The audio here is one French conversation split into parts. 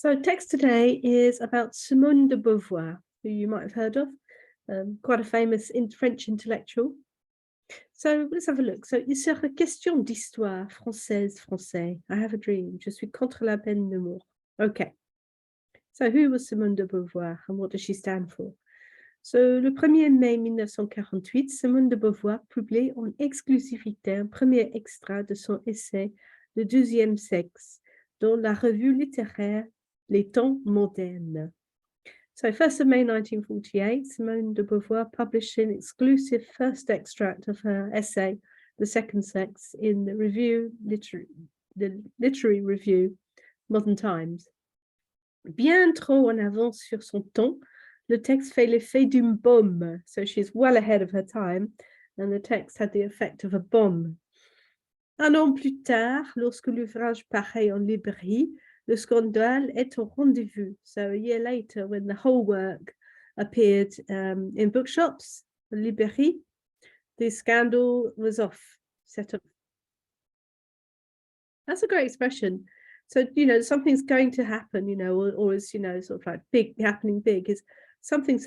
So text today is about Simone de Beauvoir, who you might have heard of, quite a famous French intellectual. So let's have a look. So, il sera question d'histoire française, français. I have a dream. Je suis contre la peine de mort. Okay. So who was Simone de Beauvoir and what does she stand for? So, le 1er mai 1948, Simone de Beauvoir publie en exclusivité un premier extrait de son essai Le deuxième sexe dans la revue littéraire Les Temps modernes. So, 1st of May 1948, Simone de Beauvoir published an exclusive first extract of her essay, The Second Sex, in the literary review, Modern Times. Bien trop en avance sur son temps, le texte fait l'effet d'une bombe. So she's well ahead of her time, and the text had the effect of a bomb. Un an plus tard, lorsque l'ouvrage paraît en librairie, le scandale est au rendez-vous. So a year later, when the whole work appeared in bookshops, librairie, the scandal was set off. That's a great expression. So, something's going to happen, or is, sort of like happening big is something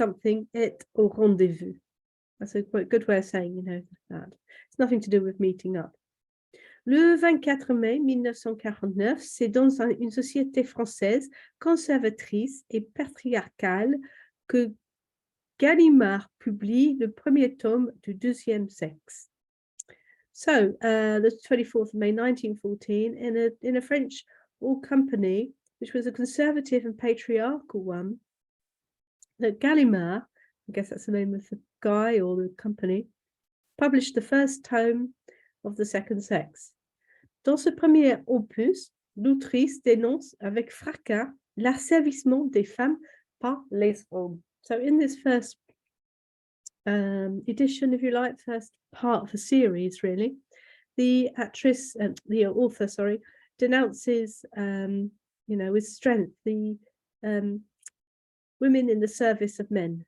est au rendezvous. That's a quite good way of saying, that. It's nothing to do with meeting up. Le 24 mai 1949, c'est dans une société française conservatrice et patriarcale que Gallimard publie le premier tome du deuxième sexe. So, the 24th of May 1914, in a French company, which was a conservative and patriarchal one, that Gallimard, I guess that's the name of the guy or the company, published the first tome of The Second Sex. Dans ce premier opus, l'autrice dénonce avec fracas l'asservissement des femmes par les hommes. So in this first edition, if you like, first part of a series, really, the author, denounces, with strength, the women in the service of men.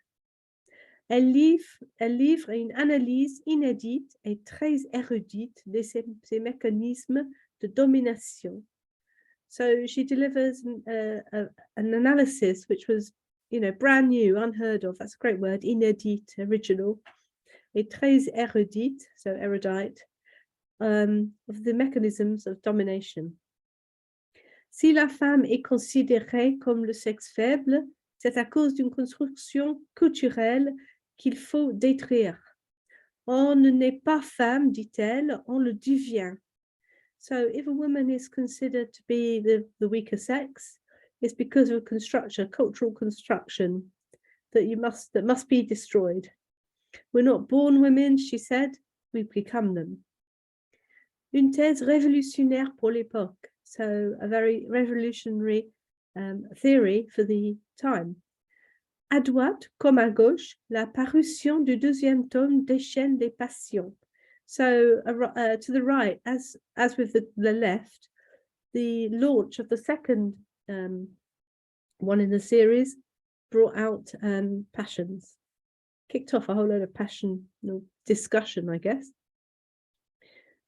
Elle livre une analyse inédite et très érudite de ces mécanismes de domination. So she delivers an analysis which was, brand new, unheard of. That's a great word, inédite, original, et très érudite, so erudite, of the mechanisms of domination. Si la femme est considérée comme le sexe faible, c'est à cause d'une construction culturelle qu'il faut détruire. On n'est pas femme, dit-elle, on le devient. So if a woman is considered to be the weaker sex, it's because of a cultural construction that must be destroyed. We're not born women, she said, we become them. Une thèse révolutionnaire pour l'époque, so a very revolutionary theory for the time. À droite comme à gauche, la parution du deuxième tome des chaînes des passions. So to the right, as with the left, the launch of the second one in the series brought out passions, kicked off a whole load of passion discussion, I guess.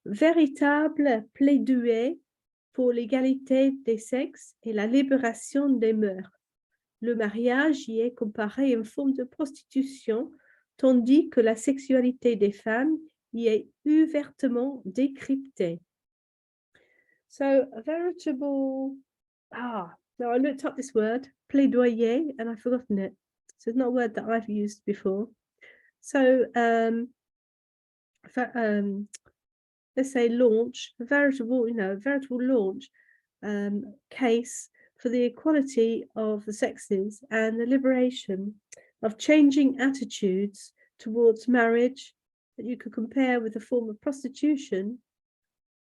Véritable plaidoyer pour l'égalité des sexes et la libération des mœurs. Le mariage y est comparé à une forme de prostitution, tandis que la sexualité des femmes y est ouvertement décryptée. So, a veritable, no, I looked up this word, plaidoyer, and I've forgotten it. So it's not a word that I've used before. So, let's say launch, a veritable launch case for the equality of the sexes and the liberation of changing attitudes towards marriage that you could compare with a form of prostitution,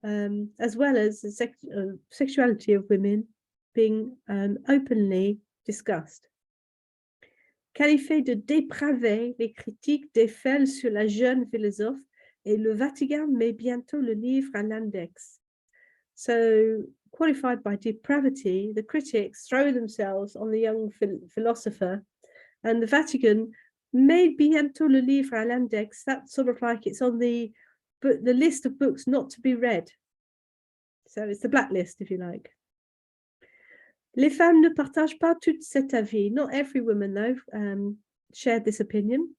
as well as the sexuality of women being openly discussed. Qualifié de dépravé, les critiques déferlent sur la jeune philosophe et le Vatican met bientôt le livre à l'index. So, qualified by depravity, the critics throw themselves on the young philosopher, and the Vatican made bientôt le livre à l'index. That's sort of like it's on the list of books not to be read. So it's the blacklist, if you like. Les femmes ne partagent pas tout cet avis. Not every woman, though, shared this opinion.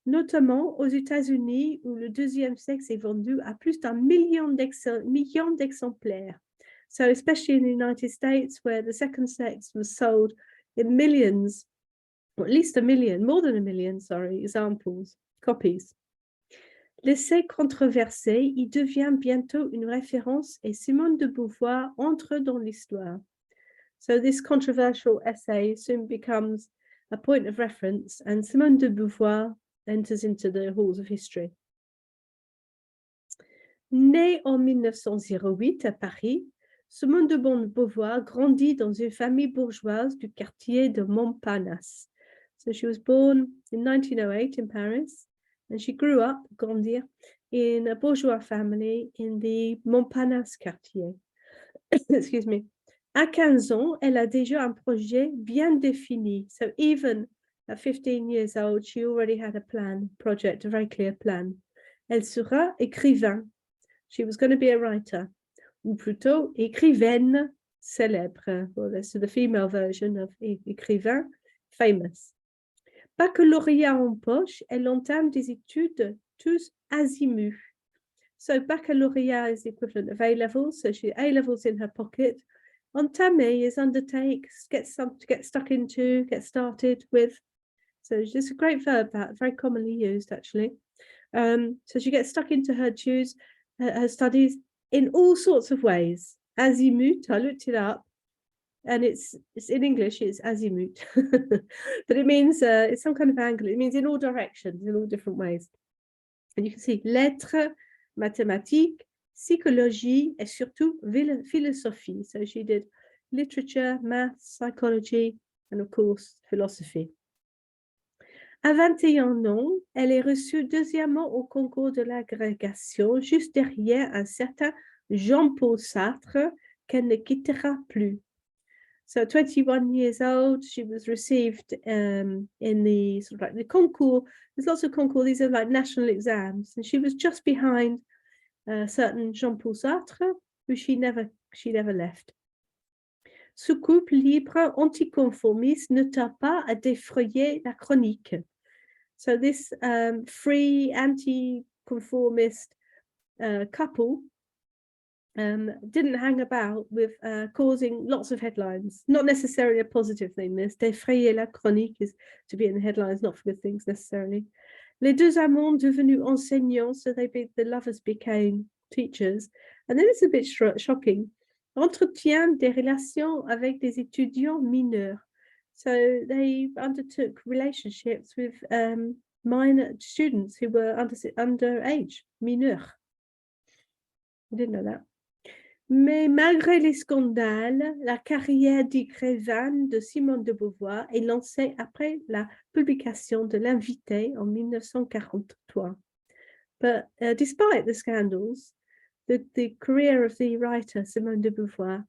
Notamment aux États-Unis, où le deuxième sexe est vendu à plus d'un million d'exemplaires. So, especially in the United States, where the second sex was sold in millions, or at least a million, more than a million, sorry, examples, copies. L'essai controversé y devient bientôt une référence et Simone de Beauvoir entre dans l'histoire. So this controversial essay soon becomes a point of reference and Simone de Beauvoir enters into the halls of history. Née en 1908 à Paris, Simone de Beauvoir grandit dans une famille bourgeoise du quartier de Montparnasse. So she was born in 1908 in Paris, and she grew up, grandir, in a bourgeois family in the Montparnasse quartier. Excuse me. À 15 ans, elle a déjà un projet bien défini. So even at 15 years old, she already had a project, a very clear plan. Elle sera écrivain. She was going to be a writer, ou plutôt écrivaine célèbre. Well, this is the female version of écrivain, famous. Baccalauréat en poche, elle entame des études tous azimuts. So baccalaureate is the equivalent of A-levels, so she A-levels in her pocket. Entame is undertake, get stuck into, get started with. So it's a great verb, that very commonly used actually. So she gets stuck into her studies in all sorts of ways. Azimut, I looked it up, and it's in English, it's azimut, but it means it's some kind of angle. It means in all directions, in all different ways. And you can see lettres, mathématiques, psychologie, et surtout philosophie. So she did literature, math, psychology, and of course, philosophy. À 21 ans, elle est reçue deuxièmement au concours de l'agrégation, juste derrière un certain Jean-Paul Sartre, qu'elle ne quittera plus. So 21 years old, she was received in the sort of like the concours. There's lots of concours, these are like national exams, and she was just behind certain Jean-Paul Sartre, who she never left. Ce couple libre anticonformiste ne tarde pas à défrayer la chronique. So this free anti-conformist couple didn't hang about with causing lots of headlines. Not necessarily a positive thing. This défrayer la chronique is to be in the headlines, not for good things necessarily. Les deux amants devenus enseignants, so the lovers became teachers. And then it's a bit shocking. Entretient des relations avec des étudiants mineurs. So they undertook relationships with minor students who were underage, mineurs. I didn't know that. Mais malgré les scandales, la carrière d'écrivaine de Simone de Beauvoir est lancée après la publication de L'Invité en 1943. But despite the scandals, the career of the writer Simone de Beauvoir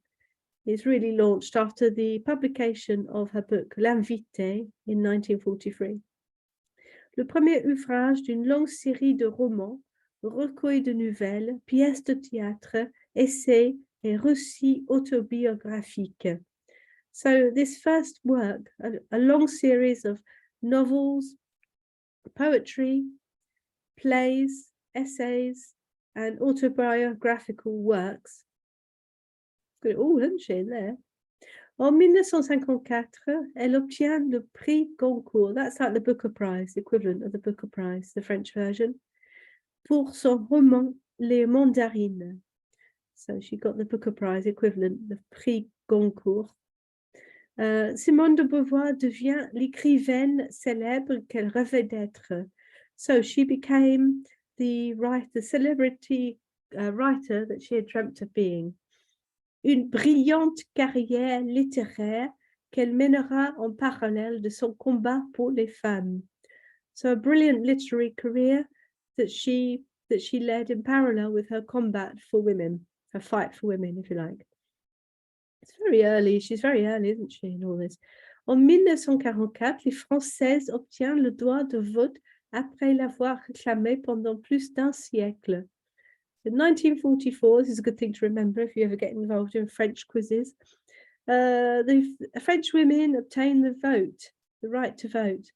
is really launched after the publication of her book L'Invité in 1943. Le premier ouvrage d'une longue série de romans, recueils de nouvelles, pièces de théâtre, essais et récits autobiographiques. So this first work, a long series of novels, poetry, plays, essays, and autobiographical works. Got it all, hasn't she, in there? En 1954, elle obtient le prix Goncourt. That's like the Booker Prize, the equivalent of the Booker Prize, the French version, pour son roman Les Mandarines. So she got the Booker Prize equivalent, the prix Goncourt. Simone de Beauvoir devient l'écrivaine célèbre qu'elle rêvait d'être. So she became the celebrity writer that she had dreamt of being. Une brillante carrière littéraire qu'elle mènera en parallèle de son combat pour les femmes. So a brilliant literary career that she led in parallel with her combat for women, her fight for women, if you like. It's very early, she's very early, isn't she, in all this? En 1944, les Françaises obtiennent le droit de vote après l'avoir réclamé pendant plus d'un siècle. In 1944, this is a good thing to remember if you ever get involved in French quizzes. The French women obtained the right to vote,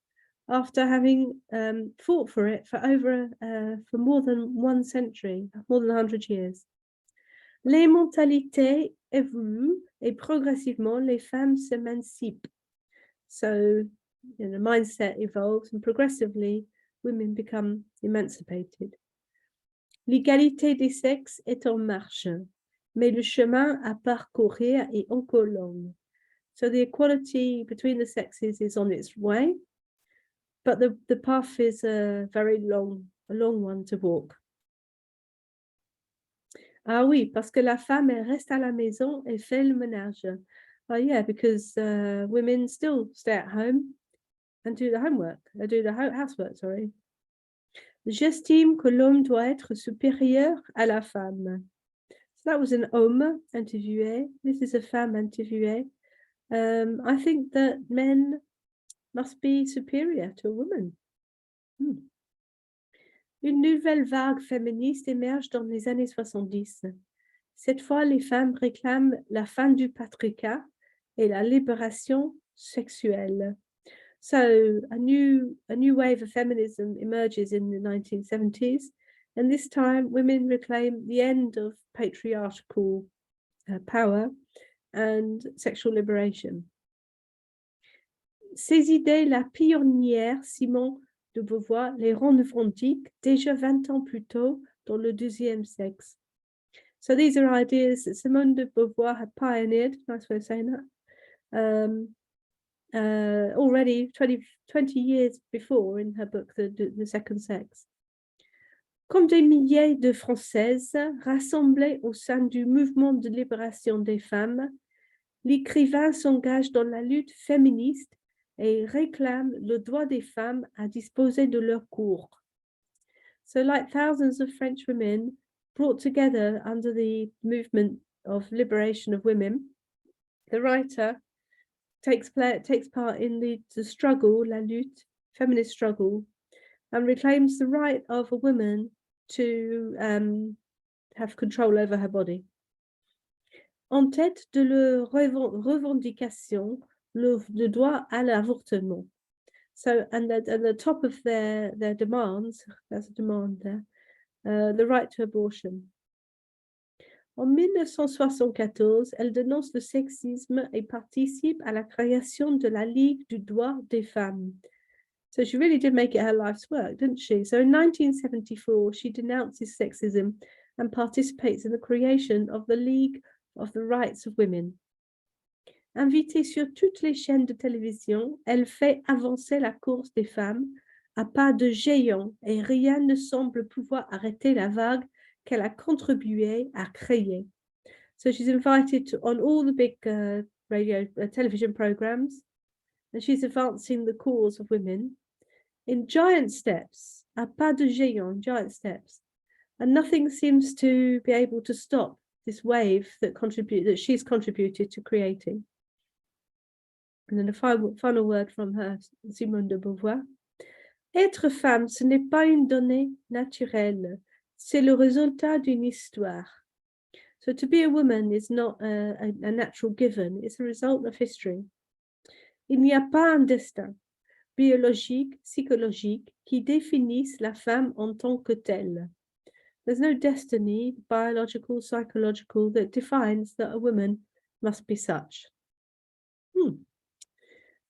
after having fought for it for more than 1 century, more than 100 years. Les mentalités évoluent et progressivement les femmes s'émancipent. So, the mindset evolves and progressively women become emancipated. L'égalité des sexes est en marche, mais le chemin à parcourir est encore long. So the equality between the sexes is on its way, but the path is a long one to walk. Ah oui, parce que la femme, elle reste à la maison et fait le ménage. Oh yeah, because women still stay at home and do the homework, do the housework, sorry. J'estime que l'homme doit être supérieur à la femme. So that was an homme interviewé. This is a femme interviewée. I think that men must be superior to a woman. Une nouvelle vague féministe émerge dans les années 70. Cette fois, les femmes réclament la fin du patriarcat et la libération sexuelle. So a new wave of feminism emerges in the 1970s, and this time women reclaim the end of patriarchal power and sexual liberation. Ces idées, la pionnière Simone de Beauvoir les revendique déjà 20 ans plus tôt dans le deuxième sexe. So these are ideas that Simone de Beauvoir had pioneered, nice way of saying that, already 20 years before in her book, The Second Sex. Comme des milliers de Françaises rassemblées au sein du mouvement de libération des femmes, l'écrivain s'engage dans la lutte féministe et réclame le droit des femmes à disposer de leur corps. So like thousands of French women brought together under the movement of liberation of women, the writer takes part in the struggle, la lutte, feminist struggle, and reclaims the right of a woman to have control over her body. En tête de leur revendication, le droit à l'avortement. So, and at the top of their demands, that's a demand there, the right to abortion. En 1974, elle dénonce le sexisme et participe à la création de la Ligue du droit des femmes. So she really did make it her life's work, didn't she? So in 1974, she denounces sexism and participates in the creation of the League of the Rights of Women. Invitée sur toutes les chaînes de télévision, elle fait avancer la course des femmes à pas de géant et rien ne semble pouvoir arrêter la vague qu'elle a contribué à créer. So she's invited on all the big television programs, and she's advancing the cause of women in giant steps, à pas de géant, giant steps. And nothing seems to be able to stop this wave that she's contributed to creating. And then the final word from her, Simone de Beauvoir. Être femme, ce n'est pas une donnée naturelle, c'est le résultat d'une histoire. So to be a woman is not a natural given, it's a result of history. Il n'y a pas un destin biologique, psychologique, qui définisse la femme en tant que telle. There's no destiny, biological, psychological, that defines that a woman must be such.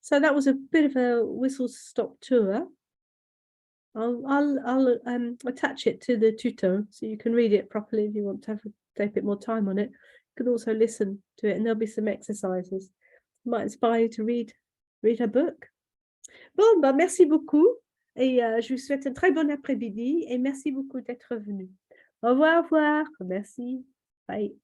So that was a bit of a whistle-stop tour. I'll attach it to the Tuto so you can read it properly if you want to take a bit more time on it. You can also listen to it and there'll be some exercises. It might inspire you to read her book. Bon, bah merci beaucoup et je vous souhaite un très bon après-midi et merci beaucoup d'être venu. Au revoir, merci. Bye.